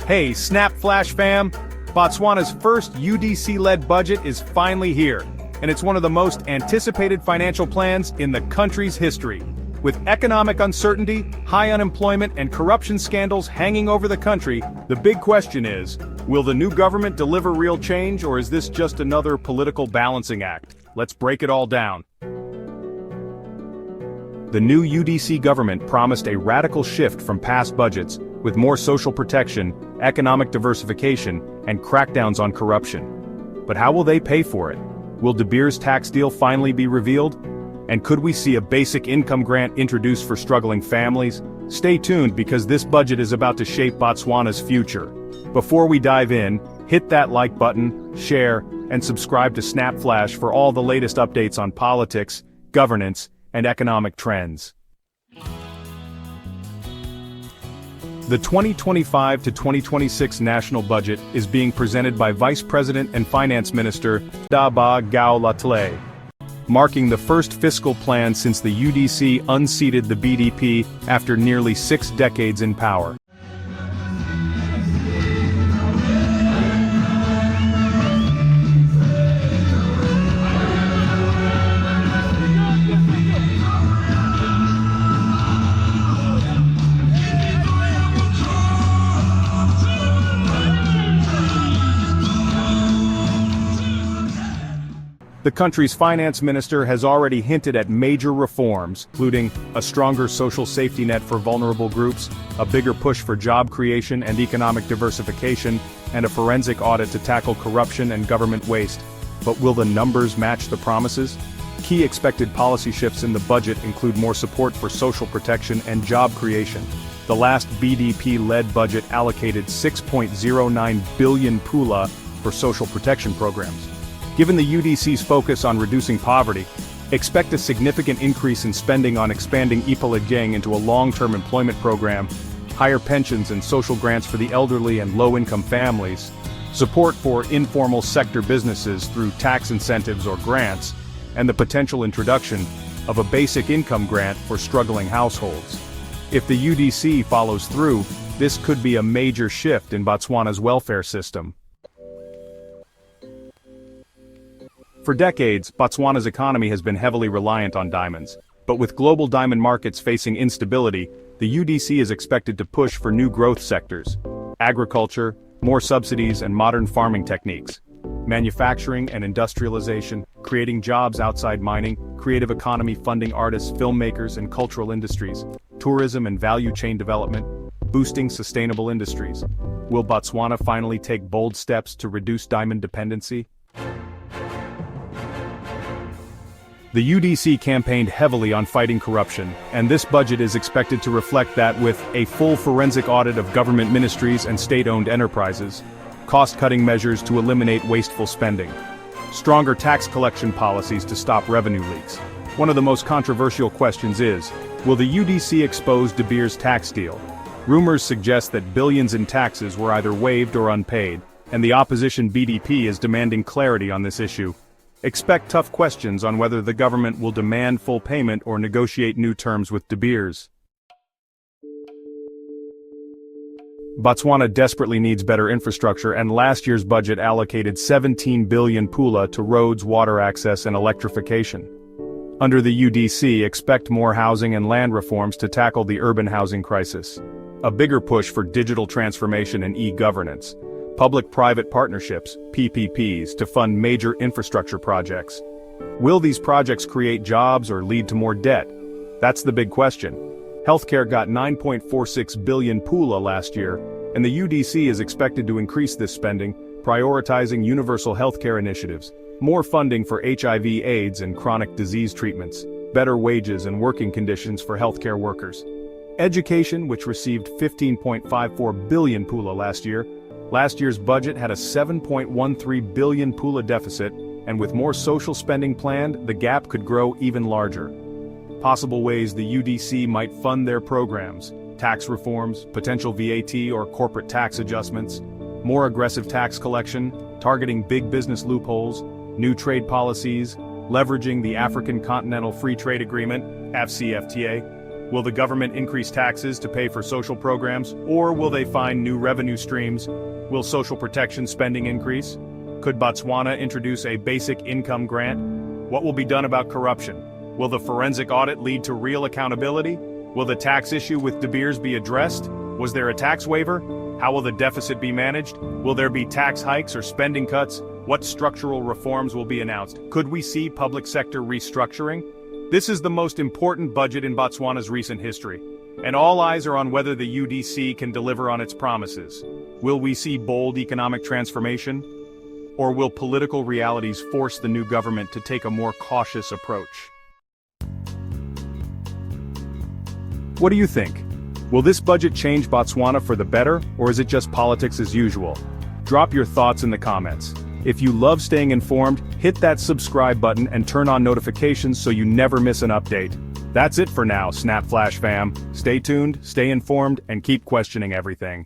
Hey, Snap Flash fam! Botswana's first UDC-led budget is finally here, and it's one of the most anticipated financial plans in the country's history. With economic uncertainty, high unemployment, and corruption scandals hanging over the country, the big question is, will the new government deliver real change, or is this just another political balancing act? Let's break it all down. The new UDC government promised a radical shift from past budgets, with more social protection, economic diversification, and crackdowns on corruption. But how will they pay for it? Will De Beers' tax deal finally be revealed? And could we see a basic income grant introduced for struggling families? Stay tuned because this budget is about to shape Botswana's future. Before we dive in, hit that like button, share, and subscribe to Snap Flash for all the latest updates on politics, governance, and economic trends. The 2025 to 2026 national budget is being presented by Vice President and Finance Minister Ndaba Gaolathe, marking the first fiscal plan since the UDC unseated the BDP after nearly 6 decades in power. The country's finance minister has already hinted at major reforms, including a stronger social safety net for vulnerable groups, a bigger push for job creation and economic diversification, and a forensic audit to tackle corruption and government waste. But will the numbers match the promises? Key expected policy shifts in the budget include more support for social protection and job creation. The last BDP-led budget allocated 6.09 billion pula for social protection programs. Given the UDC's focus on reducing poverty, expect a significant increase in spending on expanding Ipalagyeng into a long-term employment program, higher pensions and social grants for the elderly and low-income families, support for informal sector businesses through tax incentives or grants, and the potential introduction of a basic income grant for struggling households. If the UDC follows through, this could be a major shift in Botswana's welfare system. For decades, Botswana's economy has been heavily reliant on diamonds. But with global diamond markets facing instability, the UDC is expected to push for new growth sectors: agriculture, more subsidies and modern farming techniques, manufacturing and industrialization, creating jobs outside mining, creative economy funding artists, filmmakers and cultural industries, tourism and value chain development, boosting sustainable industries. Will Botswana finally take bold steps to reduce diamond dependency? The UDC campaigned heavily on fighting corruption, and this budget is expected to reflect that with a full forensic audit of government ministries and state-owned enterprises, cost-cutting measures to eliminate wasteful spending, stronger tax collection policies to stop revenue leaks. One of the most controversial questions is, will the UDC expose De Beers' tax deal? Rumors suggest that billions in taxes were either waived or unpaid, and the opposition BDP is demanding clarity on this issue. Expect tough questions on whether the government will demand full payment or negotiate new terms with De Beers. Botswana desperately needs better infrastructure, and last year's budget allocated 17 billion pula to roads, water access and electrification. Under the UDC, expect more housing and land reforms to tackle the urban housing crisis. A bigger push for digital transformation and e-governance. Public-private partnerships, PPPs, to fund major infrastructure projects. Will these projects create jobs or lead to more debt? That's the big question. Healthcare got 9.46 billion pula last year, and the UDC is expected to increase this spending, prioritizing universal healthcare initiatives, more funding for HIV/AIDS and chronic disease treatments, better wages and working conditions for healthcare workers. Education, which received 15.54 billion pula last year, last year's budget had a 7.13 billion pula deficit, and with more social spending planned, the gap could grow even larger. Possible ways the UDC might fund their programs: tax reforms, potential VAT or corporate tax adjustments, more aggressive tax collection, targeting big business loopholes, new trade policies, leveraging the African Continental Free Trade Agreement, AfCFTA, Will the government increase taxes to pay for social programs, or will they find new revenue streams? Will social protection spending increase? Could Botswana introduce a basic income grant? What will be done about corruption? Will the forensic audit lead to real accountability? Will the tax issue with De Beers be addressed? Was there a tax waiver? How will the deficit be managed? Will there be tax hikes or spending cuts? What structural reforms will be announced? Could we see public sector restructuring? This is the most important budget in Botswana's recent history, and all eyes are on whether the UDC can deliver on its promises. Will we see bold economic transformation? Or will political realities force the new government to take a more cautious approach? What do you think? Will this budget change Botswana for the better, or is it just politics as usual? Drop your thoughts in the comments. If you love staying informed, hit that subscribe button and turn on notifications so you never miss an update. That's it for now, Snap Flash fam. Stay tuned, stay informed, and keep questioning everything.